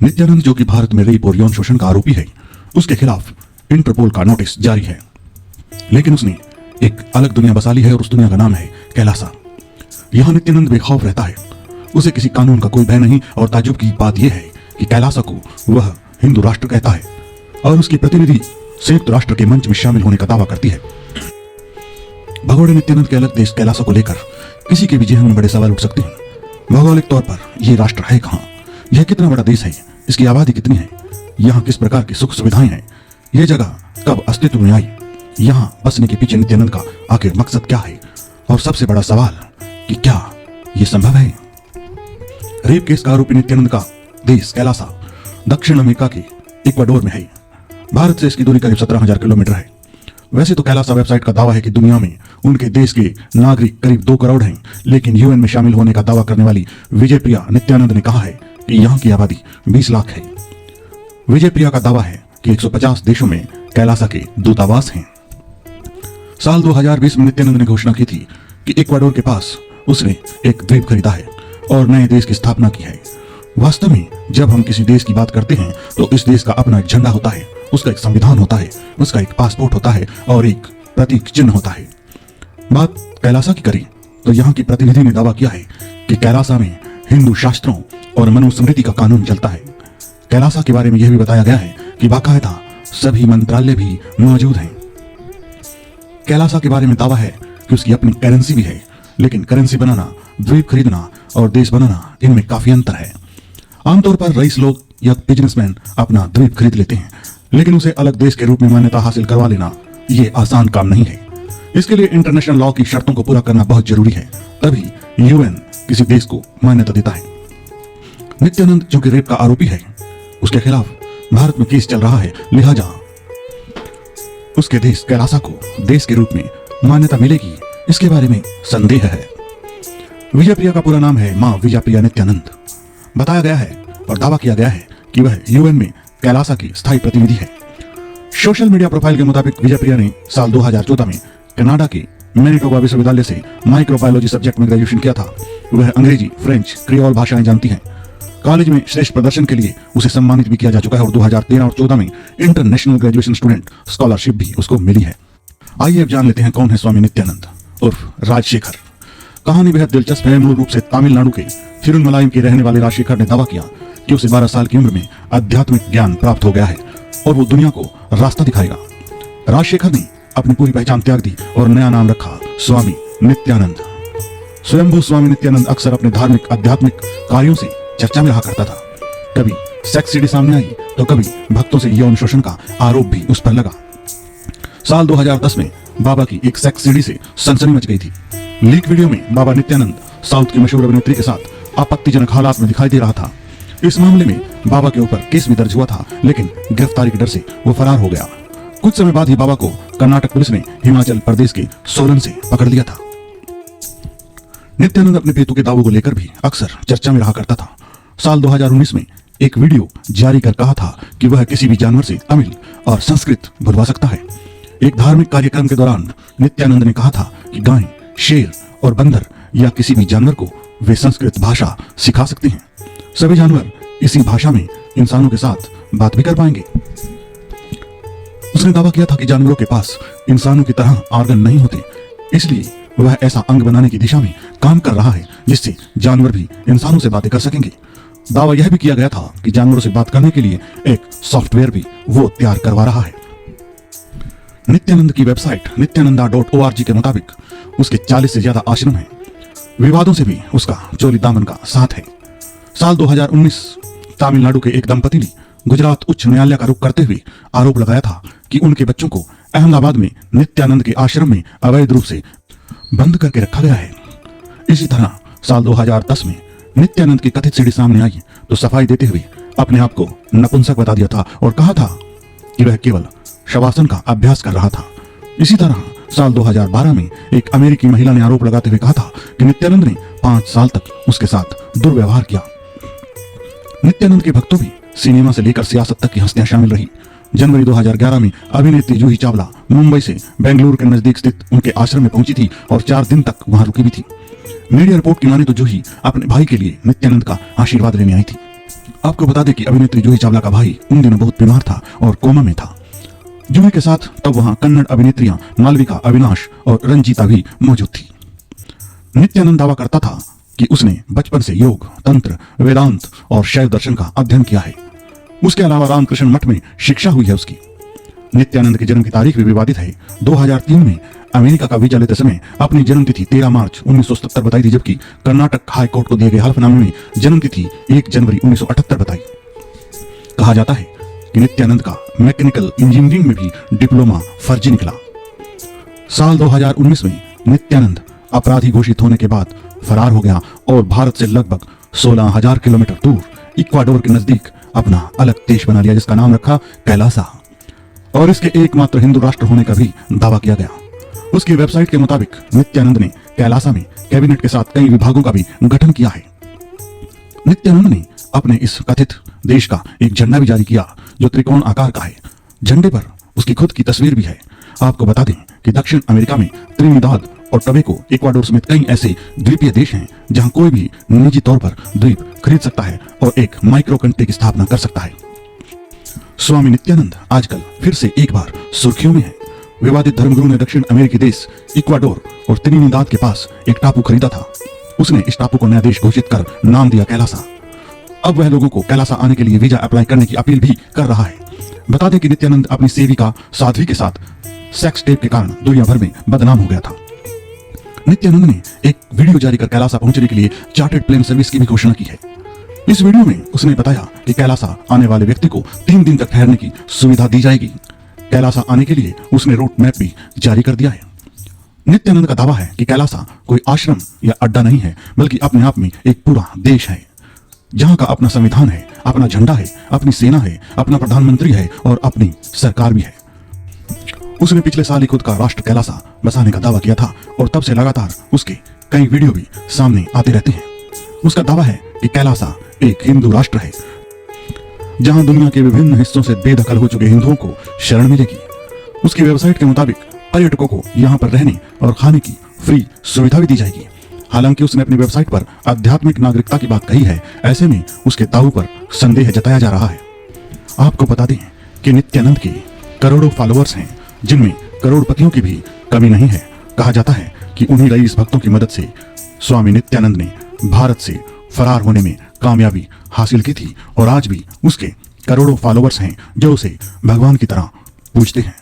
नित्यानंद, जो कि भारत में रेप और यौन शोषण का आरोपी है, उसके खिलाफ इंटरपोल का नोटिस जारी है। लेकिन उसने एक अलग दुनिया बसा ली है और उस दुनिया का नाम है कैलासा। यहाँ नित्यानंद बेखौफ रहता है, उसे किसी कानून का कोई भय नहीं। और ताज्जुब की बात यह है कि कैलासा को वह हिंदू राष्ट्र कहता है और उसकी प्रतिनिधि संयुक्त राष्ट्र के मंच में शामिल होने का दावा करती है। भगोड़े नित्यानंद के अलग देश कैलासा को लेकर किसी के भी जहन में बड़े सवाल उठ सकते हैं। भौगोलिक तौर पर यह राष्ट्र है कहाँ, यह कितना बड़ा देश है, इसकी आबादी कितनी है, यहाँ किस प्रकार की सुख सुविधाएं हैं, यह जगह कब अस्तित्व में आई, यहाँ बसने के पीछे नित्यानंद का आखिर मकसद क्या है, और सबसे बड़ा सवाल कि क्या यह संभव है। रेप केस का आरोपी नित्यानंद का देश कैलासा दक्षिण अमेरिका के इक्वाडोर में है। भारत से इसकी दूरी करीब 17,000 किलोमीटर है। वैसे तो कैलासा वेबसाइट का दावा है कि दुनिया में उनके देश के नागरिक करीब 2 करोड़ हैं, लेकिन यूएन में शामिल होने का दावा करने वाली विजयप्रिया नित्यानंद ने कहा है कि यहाँ की आबादी 20 लाख है। विजयप्रिया का दावा है कि 150 देशों में कैलासा के दूतावास हैं। साल 2020 में नित्यानंद ने घोषणा की थी कि इक्वाडोर के पास उसने एक द्वीप खरीदा है और नए देश की स्थापना की है। वास्तव में जब हम किसी देश की बात करते हैं तो इस देश का अपना एक झंडा होता है, उसका एक संविधान होता है, उसका एक पासपोर्ट होता है और एक प्रतीक चिन्ह होता है। बात कैलासा की करें तो यहाँ की प्रतिनिधि ने दावा किया है कि कैलासा में हिंदू शास्त्रों और मनुस्मृति का कानून चलता है। कैलासा के बारे में यह भी बताया गया है कि बाकायदा सभी मंत्रालय भी मौजूद हैं। कैलासा के बारे में दावा है कि उसकी अपनी करेंसी भी है, लेकिन करेंसी बनाना, द्वीप खरीदना और देश बनाना, इनमें काफी अंतर है। आमतौर पर रईस लोग या बिजनेसमैन अपना द्वीप खरीद लेते हैं, लेकिन उसे अलग देश के रूप में मान्यता हासिल करवा लेना ये आसान काम नहीं है। इसके लिए इंटरनेशनल लॉ की शर्तों को पूरा करना बहुत जरूरी है, तभी यूएन किसी देश को मान्यता देता है। नित्यानंद जो कि रेप का आरोपी है, उसके खिलाफ भारत में केस चल रहा है, लिहाजा उसके देश कैलासा को देश के रूप में मान्यता मिलेगी, इसके बारे में संदेह है। विजयप्रिया का पूरा नाम है मां विजयप्रिया नित्यानंद। बताया गया है और दावा किया गया है कि वह यूएन में कैलासा की स्थायी प्रतिनिधि है। सोशल मीडिया प्रोफाइल के मुताबिक विजयप्रिया ने साल 2014 में कनाडा के मैनिटोबा विश्वविद्यालय से माइक्रोबायोलॉजी सब्जेक्ट में ग्रेजुएशन किया था। वह अंग्रेजी, फ्रेंच, क्रियोल भाषाएं जानती हैं। कॉलेज में श्रेष्ठ प्रदर्शन के लिए उसे सम्मानित भी किया जा चुका है और 2013 और 14 में इंटरनेशनल ग्रेजुएशन स्टूडेंट स्कॉलरशिप भी उसको मिली है। आइए अब जान लेते हैं कौन है स्वामी नित्यानंद उर्फ राजशेखर। कहानी बेहद दिलचस्प है। मूल रूप से तमिलनाडु के थिरुमलायम के रहने वाले राजशेखर ने दावा किया कि उसे 12 साल की उम्र में आध्यात्मिक ज्ञान प्राप्त हो गया है और वो दुनिया को रास्ता दिखाएगा। राजशेखर ने अपनी पूरी पहचान त्याग दी और नया नाम रखा स्वामी नित्यानंद। स्वयंभू स्वामी नित्यानंद अक्सर अपने धार्मिक आध्यात्मिक कार्यों से चर्चा में रहा करता था। कभी सेक्स सीडी सामने आई तो कभी भक्तों से यौन शोषण का आरोप भी उस पर लगा। साल 2010 में बाबा की एक सेक्स सीडी से सनसनी मच गई थी। लीक वीडियो में बाबा नित्यानंद साउथ की मशहूर अभिनेत्री के साथ आपत्तिजनक हालात में दिखाई दे रहा था। इस मामले में बाबा के ऊपर केस भी दर्ज हुआ था, लेकिन गिरफ्तारी के डर से वो फरार हो गया। कुछ समय बाद ही बाबा को कर्नाटक पुलिस ने हिमाचल प्रदेश के सोलन से पकड़ लिया था। नित्यानंद अपने पेतू के दावों को लेकर भी अक्सर चर्चा में रहा करता था। साल 2019 में एक वीडियो जारी कर कहा था कि वह किसी भी जानवर से तमिल और संस्कृत बुलवा सकता है। एक धार्मिक कार्यक्रम के दौरान नित्यानंद ने कहा था कि गाय, शेर और बंदर या किसी भी जानवर को वे संस्कृत भाषा सिखा सकते हैं। सभी जानवर इसी भाषा में इंसानों के साथ बात भी कर पाएंगे। उसने दावा किया था कि जानवरों के पास इंसानों की तरह ऑर्गन नहीं होते, इसलिए वह ऐसा अंग बनाने की दिशा में काम कर रहा है जिससे जानवर भी इंसानों से बातें कर सकेंगे। दावा यह भी किया गया था कि जानवरों से बात करने के लिए एक सॉफ्टवेयर भी वो तैयार करवा रहा है। नित्यानंद की वेबसाइट नित्यानंदा.org के मुताबिक उसके 40 से ज्यादा आश्रम हैं। विवादों से भी उसका चोली दामन का साथ है। साल 2019 तमिलनाडु के एक दंपति ने गुजरात उच्च न्यायालय का रुख करते हुए आरोप लगाया था कि उनके बच्चों को अहमदाबाद में नित्यानंद के आश्रम में अवैध रूप से बंद करके रखा गया है। इसी तरह साल 2010 में नित्यानंद की कथित सीडी सामने आई तो सफाई देते हुए अपने आप को नपुंसक बता दिया था और कहा था कि वह केवल शवासन का अभ्यास कर रहा था। इसी तरह साल 2012 में एक अमेरिकी महिला ने आरोप लगाते हुए कहा था कि नित्यानंद ने 5 साल तक उसके साथ दुर्व्यवहार किया। नित्यानंद के भक्तों भी सिनेमा से लेकर सियासत तक की हस्तियां शामिल रही। जनवरी 2011 में अभिनेत्री जूही चावला मुंबई से बेंगलुरु के नजदीक स्थित उनके आश्रम में पहुंची थी और 4 दिन तक वहां रुकी भी थी। मीडिया रिपोर्ट की माने तो जूही अपने भाई के लिए नित्यानंद का आशीर्वाद लेने आई थी। आपको बता दें कि अभिनेत्री जूही चावला का भाई उन दिनों बहुत बीमार था और कोमा में था। जूही के साथ तब वहां कन्नड़ अभिनेत्रियां मालविका, अविनाश और रंजीता भी मौजूद थी। नित्यानंद दावा करता था कि उसने बचपन से योग, तंत्र, वेदांत और शैव दर्शन का अध्ययन किया है। उसके अलावा रामकृष्ण मठ में शिक्षा हुई है उसकी। नित्यानंद की जन्म की तारीख भी विवादित है। 2003 में अमेरिका का वीजा लेते समय अपनी जन्म तिथि 13 मार्च 1977 बताई थी, जबकि कर्नाटक हाई कोर्ट को दिए गए हल्फनामे में जन्म तिथि 1 जनवरी 1978 बताई। कहा जाता है कि नित्यानंद का मैकेनिकल इंजीनियरिंग में भी डिप्लोमा फर्जी निकला। साल 2019 में नित्यानंद अपराधी घोषित होने के बाद फरार हो गया और भारत से लगभग 16,000 किलोमीटर दूर इक्वाडोर के नजदीक अपना अलग देश बना लिया, जिसका नाम रखा कैलासा, और इसके एकमात्र हिंदू राष्ट्र होने का भी दावा किया गया। उसकी वेबसाइट के मुताबिक नित्यानंद ने कैलासा में कैबिनेट के साथ कई विभागों का भी गठन किया है। नित्यानंद ने अपने इस कथित देश का एक झंडा भी जारी किया जो त्रिकोण आकार का है। झंडे पर उसकी खुद की तस्वीर भी है। आपको बता दें कि दक्षिण अमेरिका में त्रिनिदाद और टोबैगो, इक्वाडोर समेत कई ऐसे द्वीपीय देश हैं जहां कोई भी निजी तौर पर द्वीप खरीद सकता है और एक माइक्रो कंट्री की स्थापना कर सकता है। स्वामी नित्यानंद आजकल फिर से एक बार सुर्खियों में है। विवादित धर्मगुरु ने दक्षिण अमेरिकी देश इक्वाडोर और त्रिनिदाद के पास एक टापू खरीदा था। उसने इस टापू को नया देश घोषित कर नाम दिया कैलासा। अब वह लोगों को कैलासा आने के लिए वीजा अप्लाई करने की अपील भी कर रहा है। बता दें कि नित्यानंद अपनी सेविका साध्वी के साथ सेक्स टेप के कारण दुनिया भर में बदनाम हो गया था। नित्यानंद ने एक वीडियो जारी कर कैलासा पहुंचने के लिए चार्टर्ड प्लेन सर्विस की भी घोषणा की है। इस वीडियो में उसने बताया कि कैलासा आने वाले व्यक्ति को 3 दिन तक ठहरने की सुविधा दी जाएगी। कैलासा आने के लिए उसने रूट मैप भी जारी कर दिया है। नित्यानंद का दावा है कि कैलासा कोई आश्रम या अड्डा नहीं है, बल्कि अपने आप में एक पूरा देश है, जहां का अपना संविधान है, अपना झंडा है, अपनी सेना है, अपना प्रधानमंत्री है और अपनी सरकार भी है। उसने पिछले साल ही खुद का राष्ट्र कैलासा बसाने का दावा किया था और तब से लगातार उसके कई वीडियो भी सामने आते रहते हैं। उसका दावा है कि कैलासा एक हिंदू राष्ट्र है, जहां दुनिया के विभिन्न हिस्सों से बेदखल हो चुके हिंदुओं को शरण मिलेगी। उसकी वेबसाइट के मुताबिक पर्यटकों को यहां पर रहने और खाने की फ्री सुविधा भी दी जाएगी। हालांकि उसने अपनी वेबसाइट पर आध्यात्मिक नागरिकता की बात कही है। ऐसे में उसके दावों पर संदेह जताया जा रहा है। आपको बता दें कि नित्यानंद के करोड़ों फॉलोअर्स हैं, जिनमें करोड़पतियों की भी कमी नहीं है। कहा जाता है कि उन्हीं रईस भक्तों की मदद से स्वामी नित्यानंद ने भारत से फरार होने में कामयाबी हासिल की थी और आज भी उसके करोड़ों फॉलोअर्स हैं जो उसे भगवान की तरह पूजते हैं।